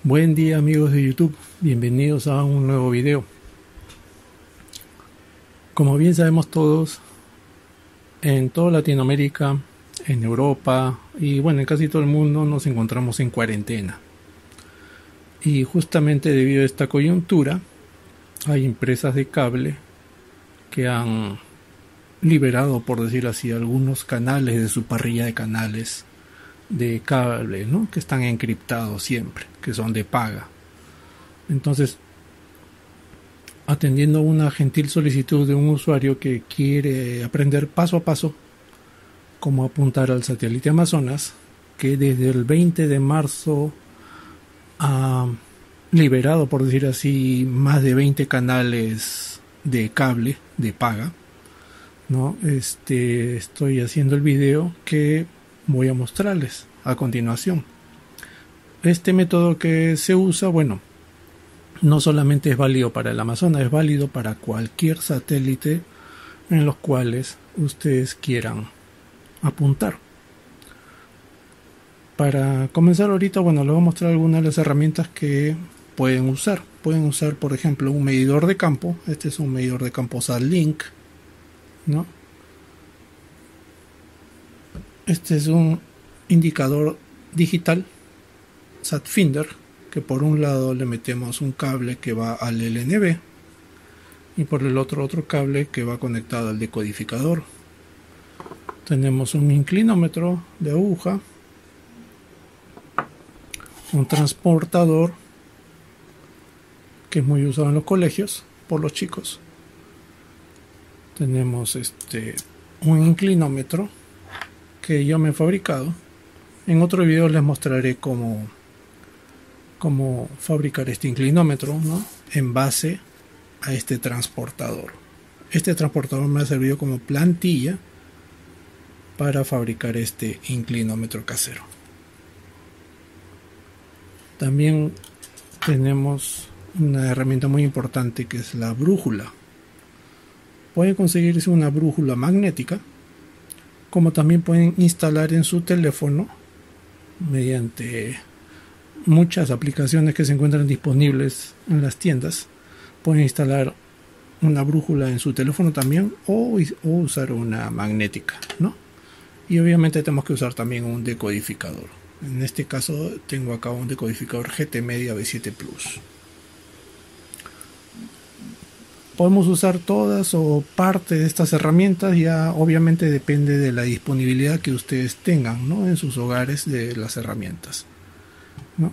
Buen día amigos de YouTube, bienvenidos a un nuevo video. Como bien sabemos todos, en toda Latinoamérica, en Europa y bueno, en casi todo el mundo nos encontramos en cuarentena. Y justamente debido a esta coyuntura, hay empresas de cable que han liberado, por decirlo así, algunos canales de su parrilla de canales de cable, ¿no? Que están encriptados siempre, que son de paga. Entonces, atendiendo una gentil solicitud de un usuario que quiere aprender paso a paso cómo apuntar al satélite Amazonas, que desde el 20 de marzo ha liberado, por decir así, más de 20 canales de cable de paga, ¿no? Estoy haciendo el video que voy a mostrarles a continuación. Este método que se usa, bueno, no solamente es válido para el Amazonas, es válido para cualquier satélite en los cuales ustedes quieran apuntar. Para comenzar ahorita, bueno, les voy a mostrar algunas de las herramientas que pueden usar. Pueden usar, por ejemplo, un medidor de campo. Este es un medidor de campo SatLink, ¿no? Este es un indicador digital SatFinder, que por un lado le metemos un cable que va al LNB y por el otro cable que va conectado al decodificador. Tenemos un inclinómetro de aguja, un transportador que es muy usado en los colegios por los chicos. Tenemos un inclinómetro que yo me he fabricado. En otro video les mostraré cómo fabricar este inclinómetro, ¿no? En base a este transportador. Este transportador me ha servido como plantilla para fabricar este inclinómetro casero. También tenemos una herramienta muy importante que es la brújula. Pueden conseguirse una brújula magnética, como también pueden instalar en su teléfono mediante muchas aplicaciones que se encuentran disponibles en las tiendas. Pueden instalar una brújula en su teléfono también o usar una magnética, ¿no? Y obviamente tenemos que usar también un decodificador. En este caso tengo acá un decodificador GT Media V7 Plus. Podemos usar todas o parte de estas herramientas, ya obviamente depende de la disponibilidad que ustedes tengan, ¿no? En sus hogares de las herramientas, ¿no?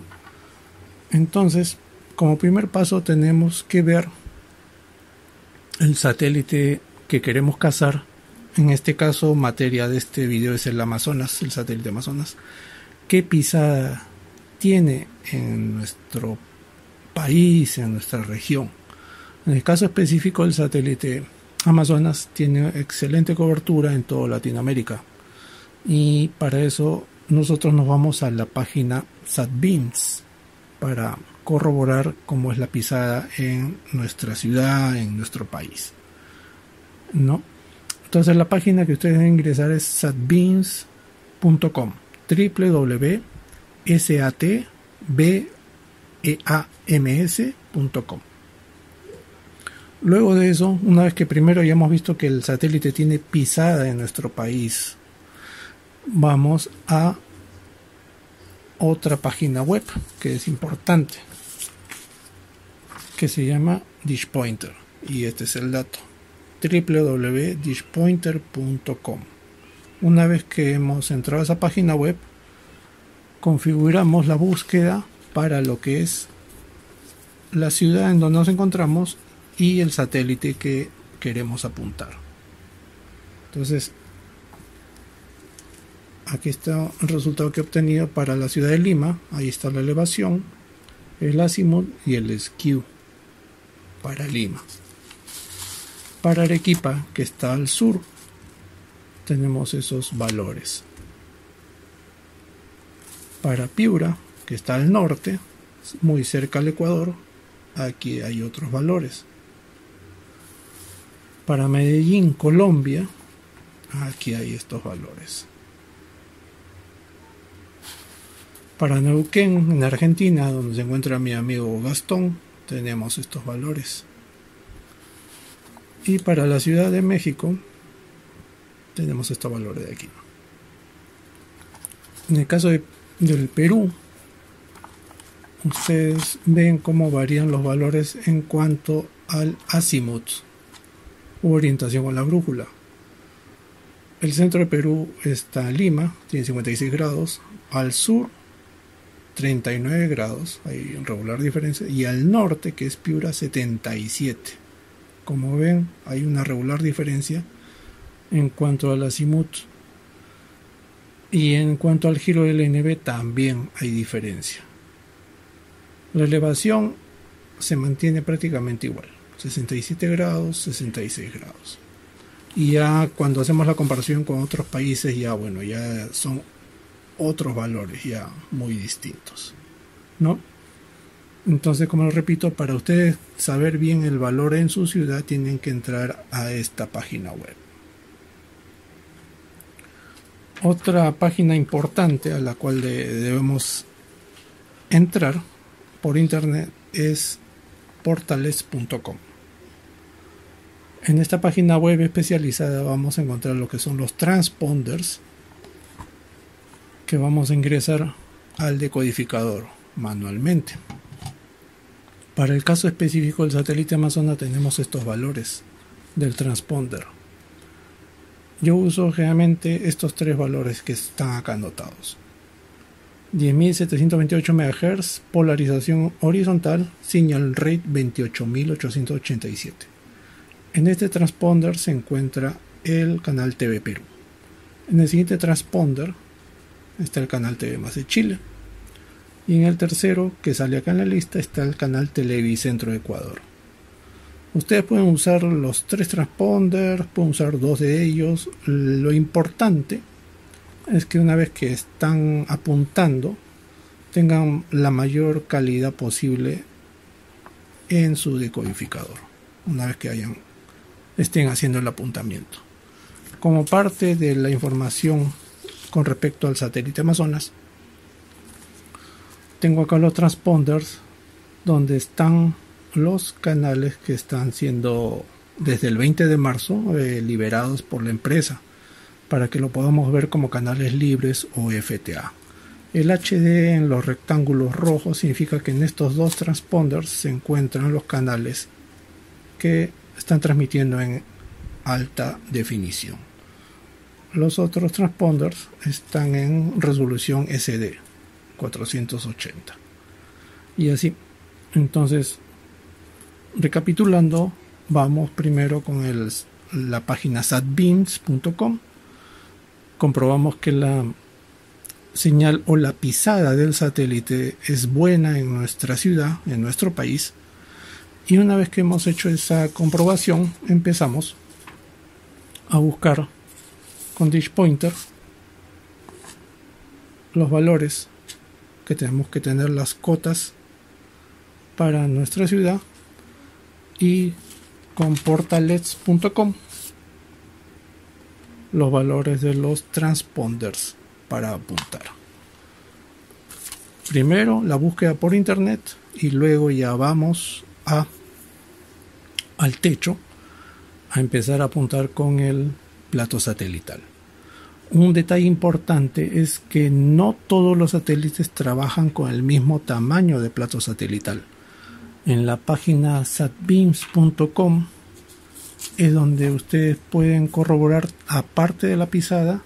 Entonces, como primer paso tenemos que ver el satélite que queremos cazar. En este caso, materia de este video es el Amazonas, el satélite Amazonas. ¿Qué pisada tiene en nuestro país, en nuestra región? En el caso específico, el satélite Amazonas tiene excelente cobertura en toda Latinoamérica. Y para eso nosotros nos vamos a la página SatBeams para corroborar cómo es la pisada en nuestra ciudad, en nuestro país, ¿no? Entonces la página que ustedes deben ingresar es satbeams.com, www.satbeams.com. Luego de eso, una vez que primero ya hemos visto que el satélite tiene pisada en nuestro país, vamos a otra página web que es importante, que se llama DishPointer, y este es el dato: www.dishpointer.com. Una vez que hemos entrado a esa página web, configuramos la búsqueda para lo que es la ciudad en donde nos encontramos y el satélite que queremos apuntar. Entonces, aquí está el resultado que he obtenido para la ciudad de Lima. Ahí está la elevación, el azimut y el skew para Lima. Para Arequipa, que está al sur, tenemos esos valores. Para Piura, que está al norte, muy cerca al Ecuador, aquí hay otros valores. Para Medellín, Colombia, aquí hay estos valores. Para Neuquén, en Argentina, donde se encuentra mi amigo Gastón, tenemos estos valores. Y para la Ciudad de México, tenemos estos valores de aquí. En el caso del Perú, ustedes ven cómo varían los valores en cuanto al azimut u orientación con la brújula. El centro de Perú está en Lima, tiene 56 grados, al sur 39 grados, hay una regular diferencia, y al norte, que es Piura, 77. Como ven, hay una regular diferencia en cuanto al azimut, y en cuanto al giro del NB también hay diferencia. La elevación se mantiene prácticamente igual, 67 grados, 66 grados. Y ya cuando hacemos la comparación con otros países, ya bueno, ya son otros valores ya muy distintos, ¿no? Entonces, como lo repito, para ustedes saber bien el valor en su ciudad, tienen que entrar a esta página web. Otra página importante a la cual debemos entrar por internet es portales.com. En esta página web especializada vamos a encontrar lo que son los transponders, que vamos a ingresar al decodificador manualmente. Para el caso específico del satélite Amazonas tenemos estos valores del transponder. Yo uso generalmente estos tres valores que están acá anotados. 10.728 MHz, polarización horizontal, señal rate 28.887. En este transponder se encuentra el canal TV Perú. En el siguiente transponder está el canal TV Más de Chile. Y en el tercero, que sale acá en la lista, está el canal Televicentro de Ecuador. Ustedes pueden usar los tres transponders, pueden usar dos de ellos. Lo importante es que una vez que están apuntando, tengan la mayor calidad posible en su decodificador, una vez que estén haciendo el apuntamiento. Como parte de la información con respecto al satélite Amazonas, tengo acá los transponders donde están los canales que están siendo desde el 20 de marzo liberados por la empresa para que lo podamos ver como canales libres o FTA. El HD en los rectángulos rojos significa que en estos dos transponders se encuentran los canales que están transmitiendo en alta definición. Los otros transponders están en resolución SD 480 y así. Entonces, recapitulando, vamos primero con la página satbeams.com. Comprobamos que la señal o la pisada del satélite es buena en nuestra ciudad, en nuestro país, y una vez que hemos hecho esa comprobación, empezamos a buscar con Dish Pointer los valores que tenemos que tener, las cotas para nuestra ciudad, y con portalets.com los valores de los transponders para apuntar. Primero la búsqueda por internet y luego ya vamos al techo a empezar a apuntar con el plato satelital. Un detalle importante es que no todos los satélites trabajan con el mismo tamaño de plato satelital. En la página satbeams.com es donde ustedes pueden corroborar, aparte de la pisada,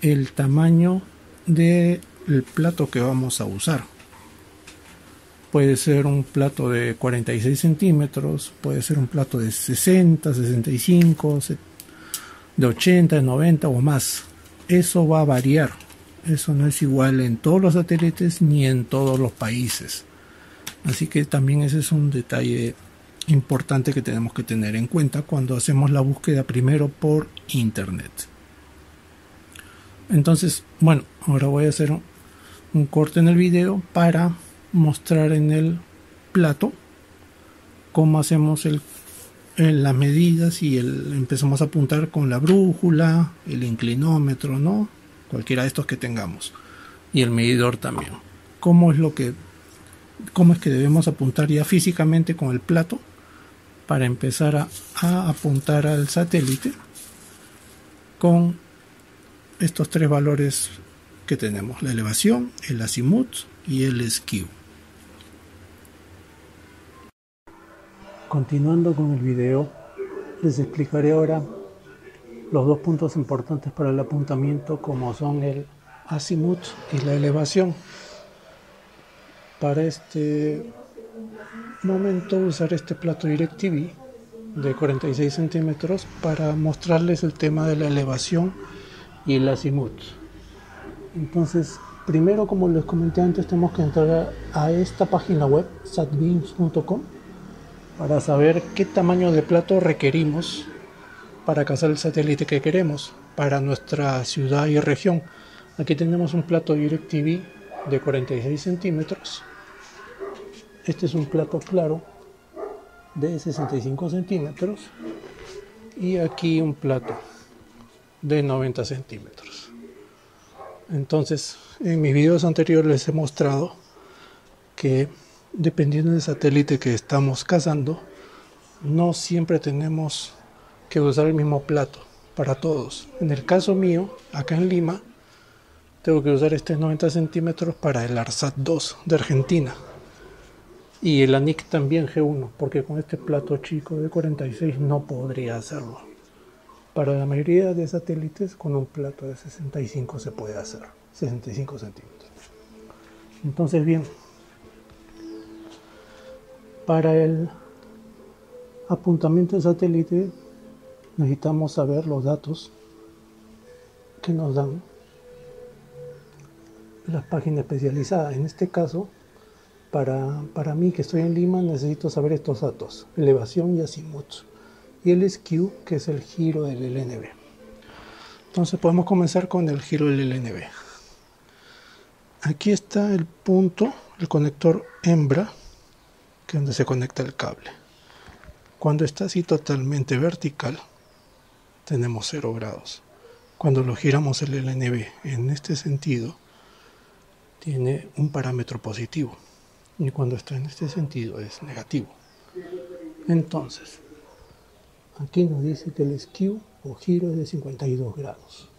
el tamaño del plato que vamos a usar. Puede ser un plato de 46 centímetros, puede ser un plato de 60, 65, de 80, de 90 o más. Eso va a variar. Eso no es igual en todos los satélites ni en todos los países. Así que también ese es un detalle importante que tenemos que tener en cuenta cuando hacemos la búsqueda primero por internet. Entonces, bueno, ahora voy a hacer un corte en el video para mostrar en el plato cómo hacemos las medidas y empezamos a apuntar con la brújula, el inclinómetro, ¿no? Cualquiera de estos que tengamos. y el medidor también. ¿Cómo es que debemos apuntar ya físicamente con el plato para empezar a apuntar al satélite con estos tres valores que tenemos: la elevación, el azimut y el skew? Continuando con el video, les explicaré ahora los dos puntos importantes para el apuntamiento, como son el azimut y la elevación. Para este momento usaré este plato DirecTV de 46 centímetros para mostrarles el tema de la elevación y el azimut. Entonces, primero, como les comenté antes, tenemos que entrar a esta página web, satbeams.com, para saber qué tamaño de plato requerimos para cazar el satélite que queremos para nuestra ciudad y región. Aquí tenemos un plato DirecTV de 46 centímetros. Este es un plato claro de 65 centímetros y aquí un plato de 90 centímetros. Entonces, en mis videos anteriores les he mostrado que, dependiendo del satélite que estamos cazando, no siempre tenemos que usar el mismo plato para todos. En el caso mío, acá en Lima, tengo que usar este 90 centímetros para el ARSAT 2 de Argentina y el ANIC también G1, porque con este plato chico de 46 no podría hacerlo. Para la mayoría de satélites, con un plato de 65 se puede hacer, 65 centímetros. Entonces, bien, para el apuntamiento del satélite necesitamos saber los datos que nos dan las páginas especializadas. En este caso, para mí, que estoy en Lima, necesito saber estos datos: elevación y azimut, y el skew, que es el giro del LNB. Entonces podemos comenzar con el giro del LNB. Aquí está el punto, el conector hembra, que es donde se conecta el cable. Cuando está así totalmente vertical, tenemos 0 grados. Cuando lo giramos el LNB en este sentido, tiene un parámetro positivo, y cuando está en este sentido es negativo. Entonces, aquí nos dice que el skew o giro es de 52 grados.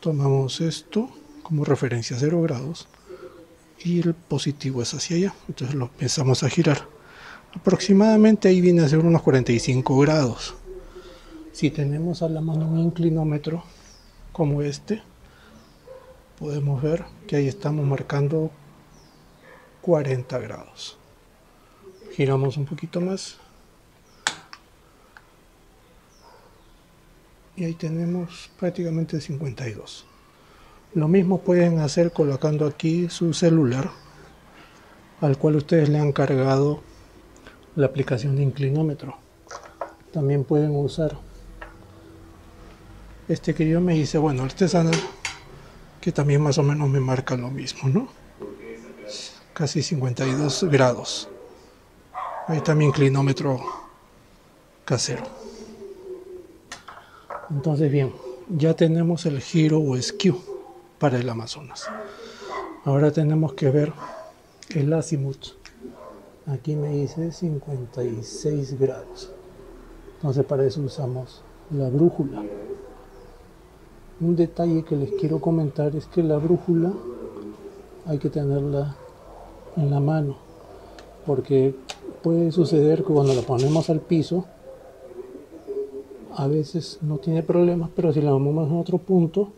Tomamos esto como referencia, 0 grados, y el positivo es hacia allá. Entonces lo empezamos a girar. Aproximadamente ahí viene a ser unos 45 grados. Si tenemos a la mano un inclinómetro como este, podemos ver que ahí estamos marcando 40 grados. Giramos un poquito más y ahí tenemos prácticamente 52. Lo mismo pueden hacer colocando aquí su celular, al cual ustedes le han cargado la aplicación de inclinómetro. También pueden usar este que yo me hice, bueno, artesanal, que también más o menos me marca lo mismo, ¿no? Casi 52 grados. Ahí está mi inclinómetro casero. Entonces, bien, ya tenemos el giro o skew para el Amazonas. Ahora tenemos que ver el azimut. Aquí me dice 56 grados. Entonces, para eso usamos la brújula. Un detalle que les quiero comentar es que la brújula hay que tenerla en la mano, porque puede suceder que cuando la ponemos al piso, a veces no tiene problemas, pero si la movemos en otro punto,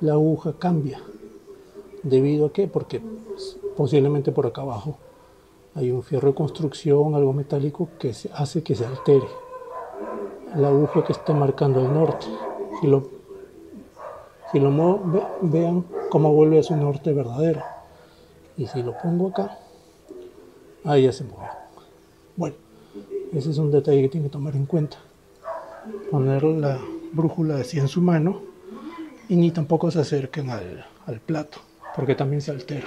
la aguja cambia. ¿Debido a qué? Porque posiblemente por acá abajo hay un fierro de construcción, algo metálico que hace que se altere la aguja que está marcando el norte. Si lo muevo, vean cómo vuelve a su norte verdadero. Y si lo pongo acá, ahí ya se mueve. Bueno, ese es un detalle que tienen que tomar en cuenta. Poner la brújula así en su mano y ni tampoco se acerquen al plato, porque también se altera.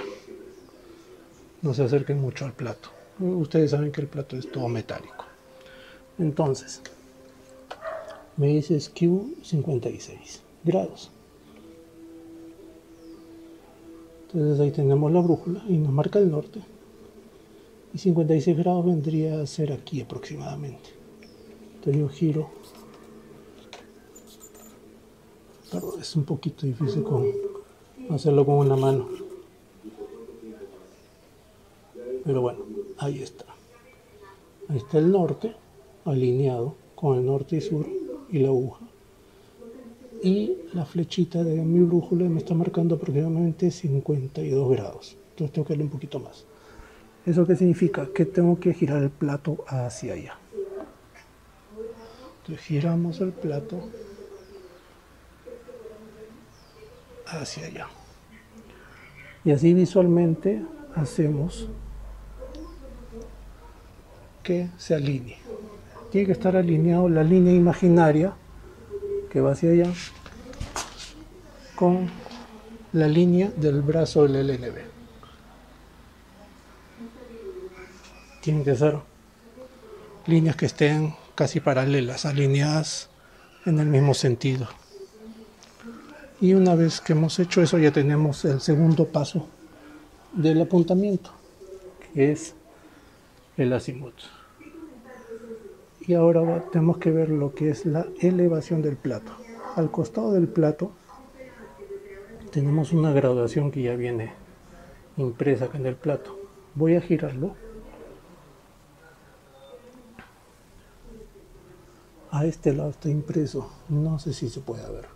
No se acerquen mucho al plato. Ustedes saben que el plato es todo metálico. Entonces, me dice skew 56 grados. Entonces ahí tenemos la brújula y nos marca el norte. Y 56 grados vendría a ser aquí aproximadamente. Entonces yo giro. Pero es un poquito difícil hacerlo con una mano. Pero bueno, ahí está. Ahí está el norte, alineado con el norte y sur y la aguja. Y la flechita de mi brújula me está marcando aproximadamente 52 grados. Entonces tengo que darle un poquito más. ¿Eso qué significa? Que tengo que girar el plato hacia allá. Entonces giramos el plato hacia allá. Y así visualmente hacemos que se alinee. Tiene que estar alineado la línea imaginaria que va hacia allá con la línea del brazo del LNB. Tienen que ser líneas que estén casi paralelas, alineadas en el mismo sentido. Y una vez que hemos hecho eso, ya tenemos el segundo paso del apuntamiento, que es el azimut. Y ahora tenemos que ver lo que es la elevación del plato. Al costado del plato tenemos una graduación que ya viene impresa acá en el plato. Voy a girarlo a este lado, está impreso, no sé si se puede ver,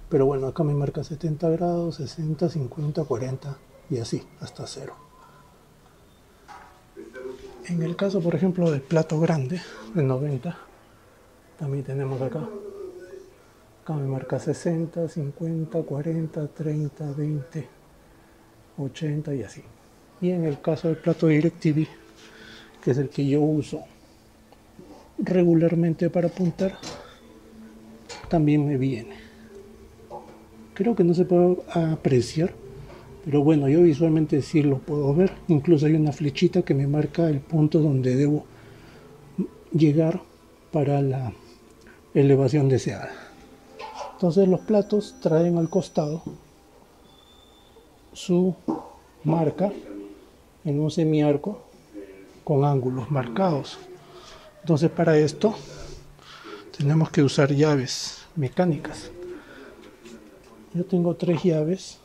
pero bueno, acá me marca 70 grados, 60, 50, 40 y así hasta 0. En el caso, por ejemplo, del plato grande de 90, también tenemos acá me marca 60, 50, 40, 30, 20, 80 y así. Y en el caso del plato DirecTV, que es el que yo uso regularmente para apuntar, también me viene. Creo que no se puede apreciar, pero bueno, yo visualmente sí lo puedo ver. Incluso hay una flechita que me marca el punto donde debo llegar para la elevación deseada. Entonces los platos traen al costado su marca en un semiarco con ángulos marcados. Entonces para esto tenemos que usar llaves mecánicas. Yo tengo 3 llaves,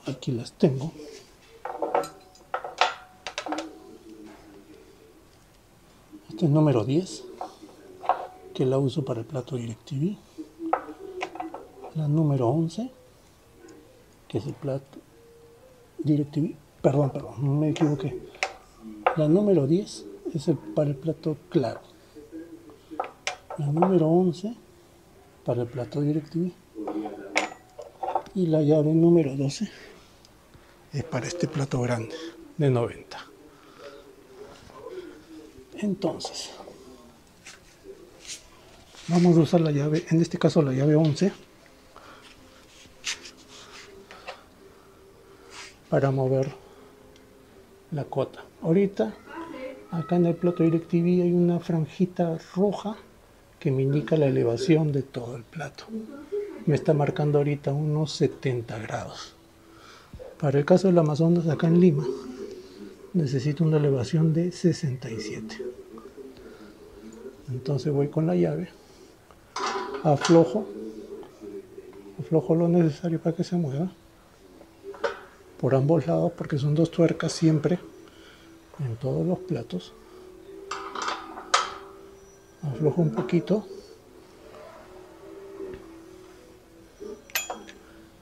aquí las tengo. Este es número 10, que la uso para el plato DirecTV. La número 11, que es el plato DirecTV. Perdón, me equivoqué. La número 10 es para el plato claro. La número 11 para el plato DirecTV. Y la llave número 12 es para este plato grande de 90. Entonces, vamos a usar la llave, en este caso la llave 11, para mover la cota. Ahorita, acá en el plato DirecTV hay una franjita roja que me indica la elevación de todo el plato. Me está marcando ahorita unos 70 grados. Para el caso del Amazonas, acá en Lima, necesito una elevación de 67. Entonces voy con la llave, aflojo lo necesario para que se mueva por ambos lados, porque son 2 tuercas siempre en todos los platos. Aflojo un poquito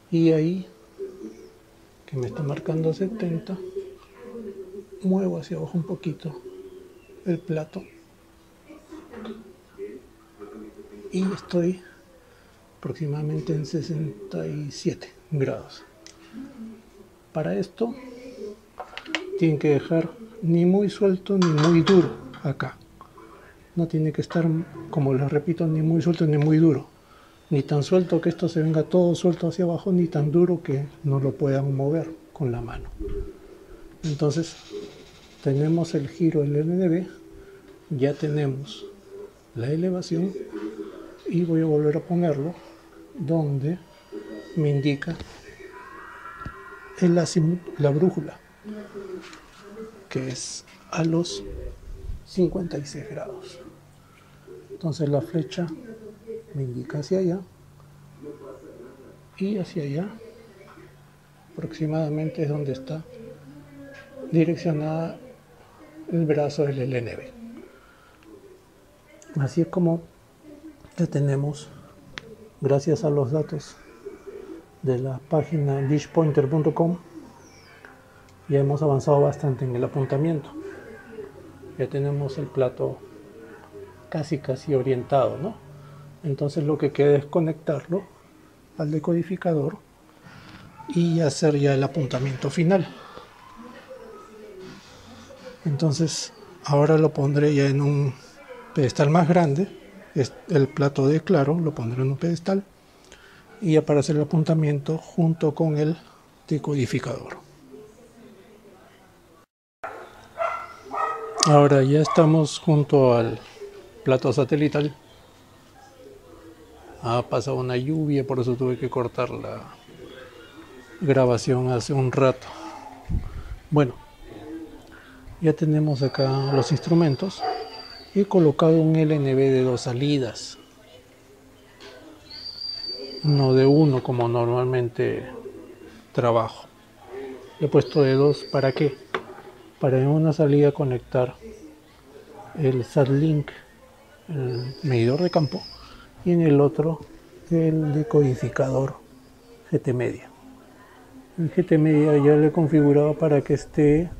y ahí, que me está marcando 70, muevo hacia abajo un poquito el plato y estoy aproximadamente en 67 grados. Para esto tienen que dejar ni muy suelto ni muy duro acá. No tiene que estar, como les repito, ni muy suelto ni muy duro. Ni tan suelto que esto se venga todo suelto hacia abajo, ni tan duro que no lo puedan mover con la mano. Entonces tenemos el giro del LNB, ya tenemos la elevación y voy a volver a ponerlo donde me indica el azimut, la brújula, que es a los 56 grados. Entonces la flecha me indica hacia allá y hacia allá aproximadamente es donde está direccionada el brazo del LNB. Así es como ya tenemos, gracias a los datos de la página dishpointer.com, ya hemos avanzado bastante en el apuntamiento. Ya tenemos el plato casi orientado, ¿no? Entonces lo que queda es conectarlo al decodificador y hacer ya el apuntamiento final. Entonces ahora lo pondré ya en un pedestal más grande, es el plato de claro, lo pondré en un pedestal y ya para hacer el apuntamiento junto con el decodificador. Ahora ya estamos junto al plato satelital. Ha pasado una lluvia, por eso tuve que cortar la grabación hace un rato. Bueno, ya tenemos acá los instrumentos. He colocado un LNB de 2 salidas, no de 1 como normalmente trabajo. Le he puesto de 2, ¿para qué? Para en una salida conectar el SatLink, el medidor de campo, y en el otro el decodificador GTmedia. El GTmedia ya lo he configurado para que esté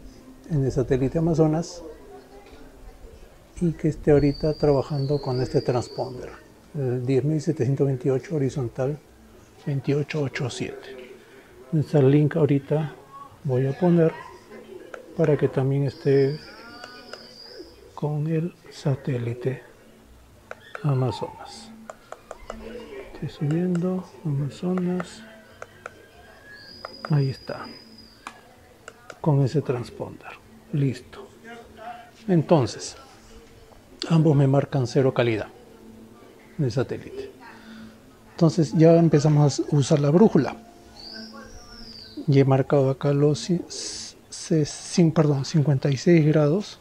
en el satélite Amazonas y que esté ahorita trabajando con este transponder, el 10.728 horizontal 2887. El SatLink ahorita voy a poner para que también esté con el satélite Amazonas. Estoy subiendo Amazonas, ahí está, con ese transponder, listo. Entonces ambos me marcan 0 calidad de satélite. Entonces ya empezamos a usar la brújula. Y he marcado acá los 56 grados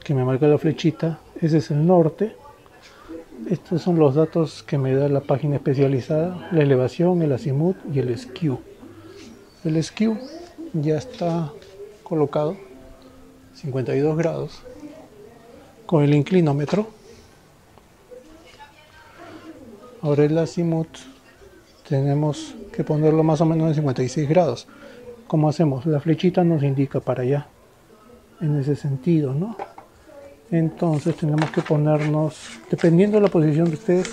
que me marca la flechita. Ese es el norte. Estos son los datos que me da la página especializada: la elevación, el azimut y el skew. El skew ya está colocado 52 grados con el inclinómetro. Ahora el azimut tenemos que ponerlo más o menos en 56 grados. ¿Cómo hacemos? La flechita nos indica para allá, en ese sentido, ¿no? Entonces tenemos que ponernos, dependiendo de la posición de ustedes,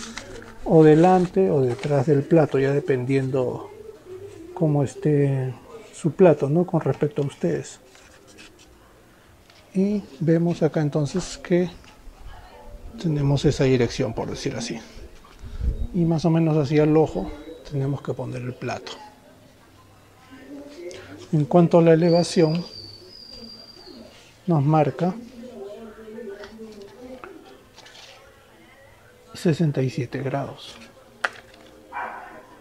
o delante o detrás del plato, ya dependiendo cómo esté su plato, ¿no? Con respecto a ustedes. Y vemos acá entonces que tenemos esa dirección, por decir así. Y más o menos hacia el ojo tenemos que poner el plato. En cuanto a la elevación, nos marca 67 grados.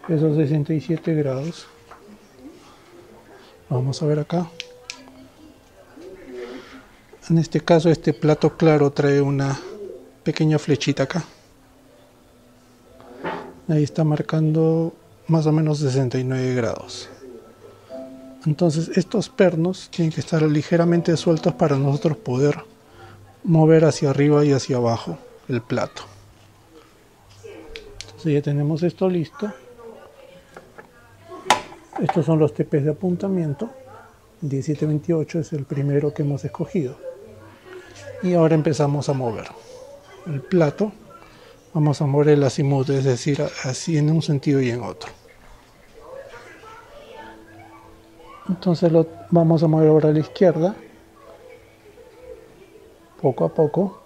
Esos 67 grados, vamos a ver acá. En este caso, este plato claro trae una pequeña flechita acá. Ahí está marcando más o menos 69 grados. Entonces estos pernos tienen que estar ligeramente sueltos para nosotros poder mover hacia arriba y hacia abajo el plato. Entonces ya tenemos esto listo. Estos son los TPs de apuntamiento. 1728 es el primero que hemos escogido. Y ahora empezamos a mover el plato. Vamos a mover el azimut, es decir, así en un sentido y en otro. Entonces lo vamos a mover ahora a la izquierda, poco a poco,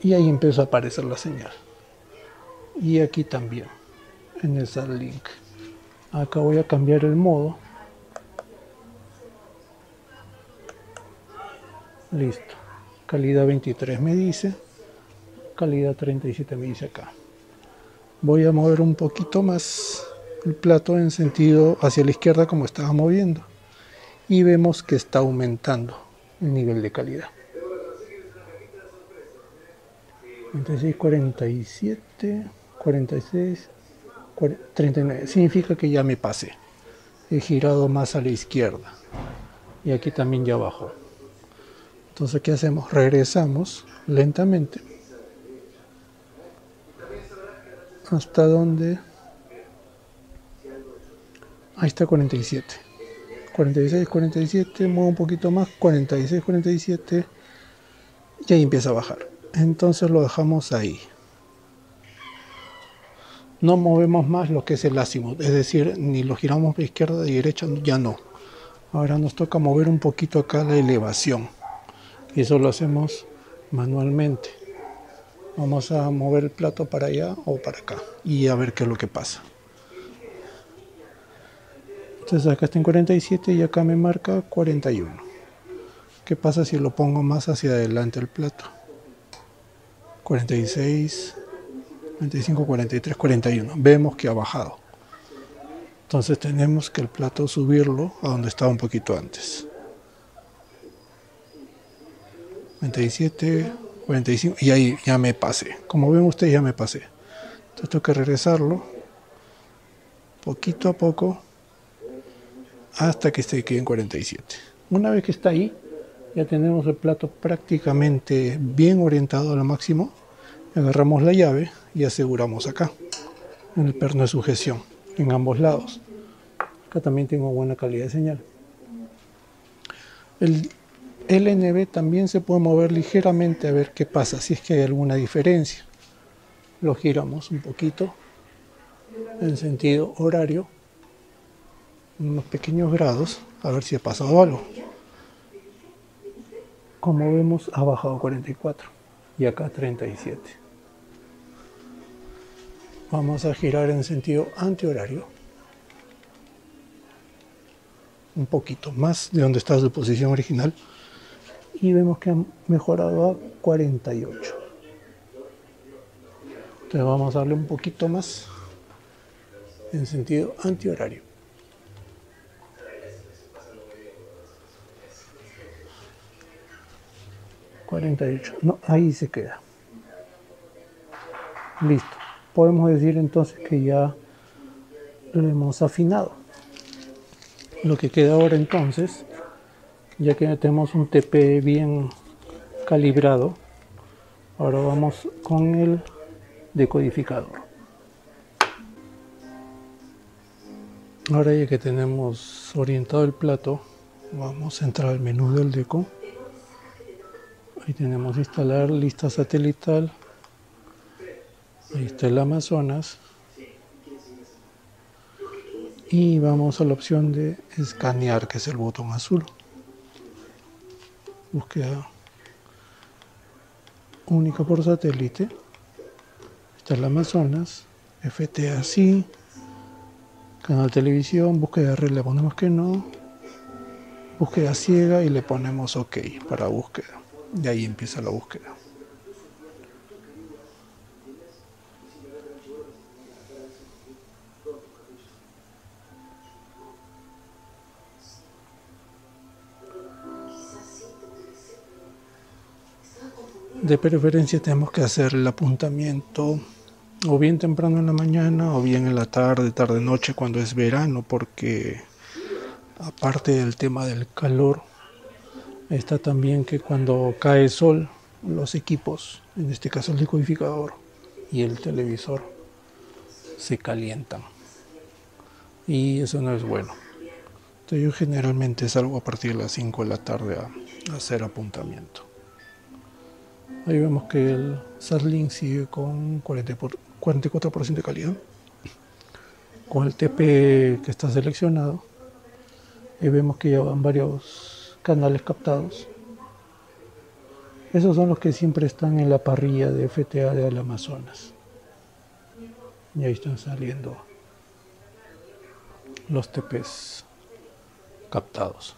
y ahí empieza a aparecer la señal. Y aquí también, en el SatLink. Acá voy a cambiar el modo. Listo. Calidad 23 me dice. Calidad 37 me dice acá. Voy a mover un poquito más el plato en sentido hacia la izquierda como estaba moviendo y vemos que está aumentando el nivel de calidad. 36, 47, 46, 39. Significa que ya me pasé. He girado más a la izquierda. Y aquí también ya bajó. Entonces, ¿qué hacemos? Regresamos lentamente hasta donde... Ahí está 47. 46, 47, muevo un poquito más, 46, 47, y ahí empieza a bajar. Entonces lo dejamos ahí. No movemos más lo que es el azimut, es decir, ni lo giramos de izquierda y derecha, ya no. Ahora nos toca mover un poquito acá la elevación. Y eso lo hacemos manualmente. Vamos a mover el plato para allá o para acá y a ver qué es lo que pasa. Entonces acá está en 47 y acá me marca 41. ¿Qué pasa si lo pongo más hacia adelante el plato? 46, 45, 43, 41. Vemos que ha bajado. Entonces tenemos que el plato subirlo a donde estaba un poquito antes. 47, 45 y ahí ya me pasé. Como ven ustedes, ya me pasé. Entonces tengo que regresarlo poquito a poco hasta que se quede en 47. Una vez que está ahí, ya tenemos el plato prácticamente bien orientado a lo máximo. Agarramos la llave y aseguramos acá, en el perno de sujeción, en ambos lados. Acá también tengo buena calidad de señal. El LNB también se puede mover ligeramente a ver qué pasa, si es que hay alguna diferencia. Lo giramos un poquito en sentido horario, unos pequeños grados, a ver si ha pasado algo. Como vemos, ha bajado 44 y acá 37. Vamos a girar en sentido antihorario, un poquito más de donde está su posición original, y vemos que han mejorado a 48. Entonces vamos a darle un poquito más en sentido antihorario. 48. No, ahí se queda. Listo. Podemos decir entonces que ya lo hemos afinado. Lo que queda ahora entonces, ya que tenemos un TP bien calibrado, ahora vamos con el decodificador. Ahora ya que tenemos orientado el plato, vamos a entrar al menú del deco. Ahí tenemos instalar lista satelital. Ahí está el Amazonas. Y vamos a la opción de escanear, que es el botón azul. Búsqueda única por satélite. Está el Amazonas. FTA sí. Canal televisión. Búsqueda de red le ponemos que no. Búsqueda ciega y le ponemos OK para búsqueda. De ahí empieza la búsqueda. De preferencia tenemos que hacer el apuntamiento o bien temprano en la mañana o bien en la tarde, tarde-noche cuando es verano, porque aparte del tema del calor, está también que cuando cae el sol, los equipos, en este caso el decodificador y el televisor, se calientan. Y eso no es bueno. Entonces yo generalmente salgo a partir de las 5 de la tarde a hacer apuntamiento. Ahí vemos que el SatLink sigue con 44% de calidad. Con el TP que está seleccionado, y vemos que ya van varios canales captados. Esos son los que siempre están en la parrilla de FTA del Amazonas. Y ahí están saliendo los TPs captados.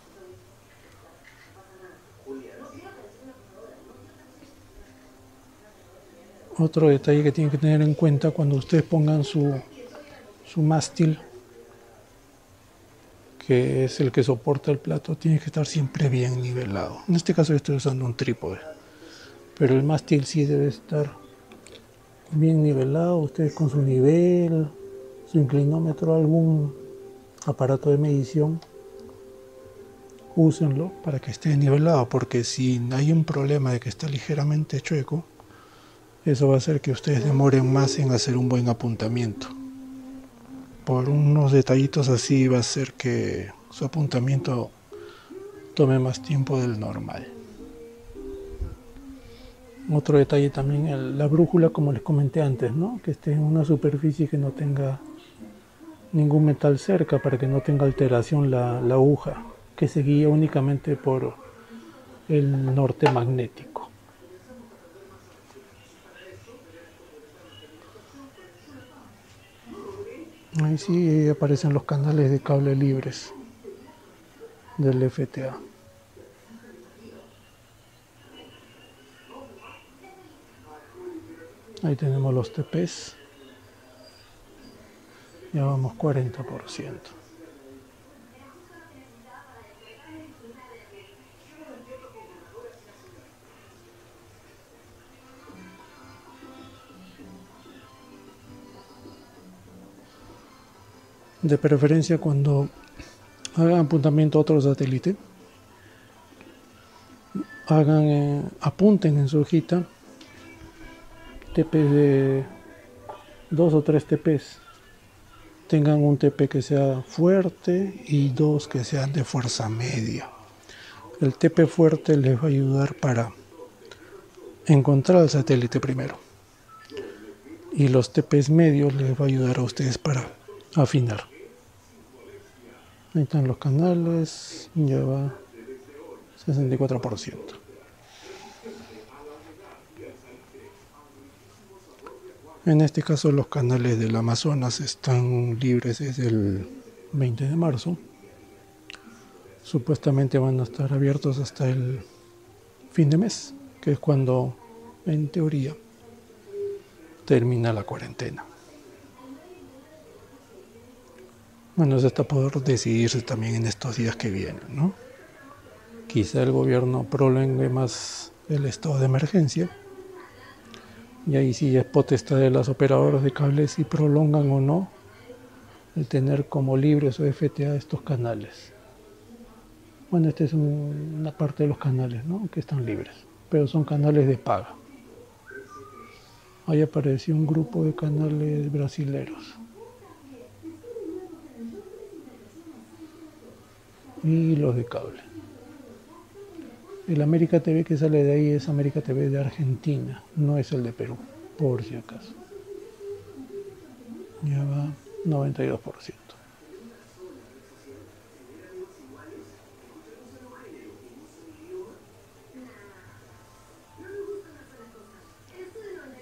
Otro detalle que tienen que tener en cuenta cuando ustedes pongan su mástil que es el que soporta el plato, tiene que estar siempre bien nivelado. En este caso yo estoy usando un trípode, pero el mástil sí debe estar bien nivelado. Ustedes con su nivel, su inclinómetro, algún aparato de medición, úsenlo para que esté nivelado, porque si hay un problema de que está ligeramente chueco, eso va a hacer que ustedes demoren más en hacer un buen apuntamiento. Por unos detallitos así va a hacer que su apuntamiento tome más tiempo del normal. Otro detalle también, la brújula, como les comenté antes, ¿no? Que esté en una superficie que no tenga ningún metal cerca para que no tenga alteración la aguja, que se guía únicamente por el norte magnético. Ahí sí aparecen los canales de cable libres del FTA. Ahí tenemos los TPs. Ya vamos 40%. De preferencia, cuando hagan apuntamiento a otro satélite, apunten en su hojita TPs de 2 o 3 TPs. Tengan un TP que sea fuerte y 2 que sean de fuerza media. El TP fuerte les va a ayudar para encontrar el satélite primero, y los TPs medios les va a ayudar a ustedes para afinar. Ahí están los canales, ya va 64%. En este caso los canales del Amazonas están libres desde el 20 de marzo. Supuestamente van a estar abiertos hasta el fin de mes, que es cuando, en teoría, termina la cuarentena. Bueno, eso está por decidirse también en estos días que vienen, ¿no? Quizá el gobierno prolongue más el estado de emergencia, y ahí sí es potestad de las operadoras de cables si prolongan o no el tener como libres o FTA estos canales. Bueno, esta es una parte de los canales, ¿no?, que están libres, pero son canales de paga. Ahí apareció un grupo de canales brasileros. Y los de cable. El América TV que sale de ahí es América TV de Argentina, no es el de Perú, por si acaso. Ya va 92%.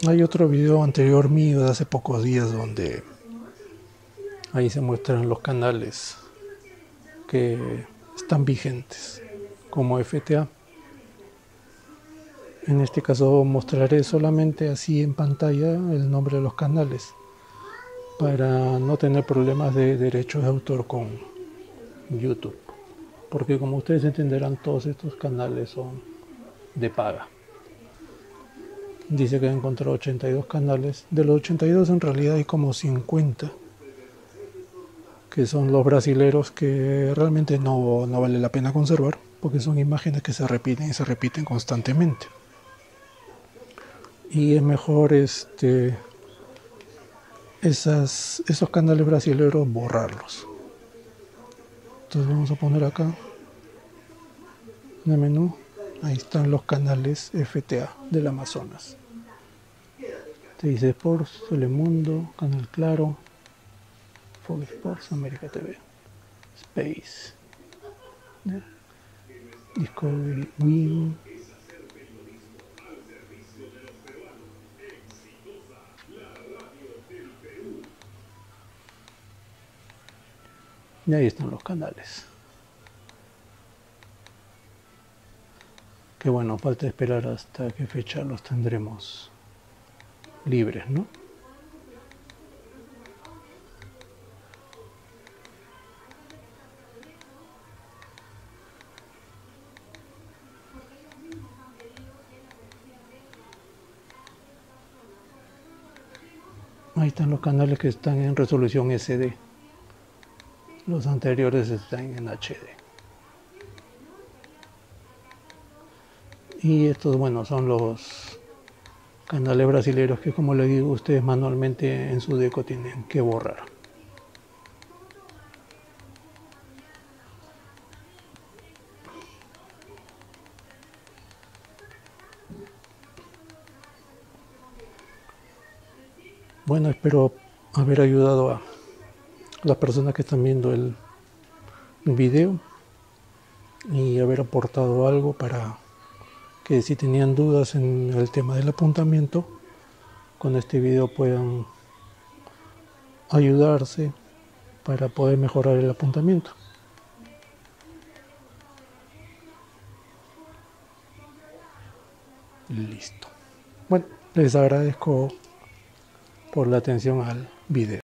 Hay otro video anterior mío de hace pocos días donde ahí se muestran los canales que están vigentes como FTA. En este caso mostraré solamente así en pantalla el nombre de los canales para no tener problemas de derechos de autor con YouTube, porque como ustedes entenderán, todos estos canales son de paga. Dice que ha encontrado 82 canales. De los 82 en realidad hay como 50 que son los brasileros, que realmente no vale la pena conservar porque son imágenes que se repiten y se repiten constantemente. Y es mejor esos canales brasileros borrarlos. Entonces vamos a poner acá en el menú, ahí están los canales FTA del Amazonas. Te dice Sports, Telemundo, Canal Claro, Fox Sports, América TV, Space, Discovery, Win. Y ahí están los canales. Que bueno, falta esperar hasta qué fecha los tendremos libres, ¿no? Ahí están los canales que están en resolución SD. Los anteriores están en HD. Y estos, bueno, son los canales brasileños que, como les digo, ustedes manualmente en su deco tienen que borrar. Bueno, espero haber ayudado a las personas que están viendo el video y haber aportado algo para que, si tenían dudas en el tema del apuntamiento, con este video puedan ayudarse para poder mejorar el apuntamiento. Listo. Bueno, les agradezco por la atención al video.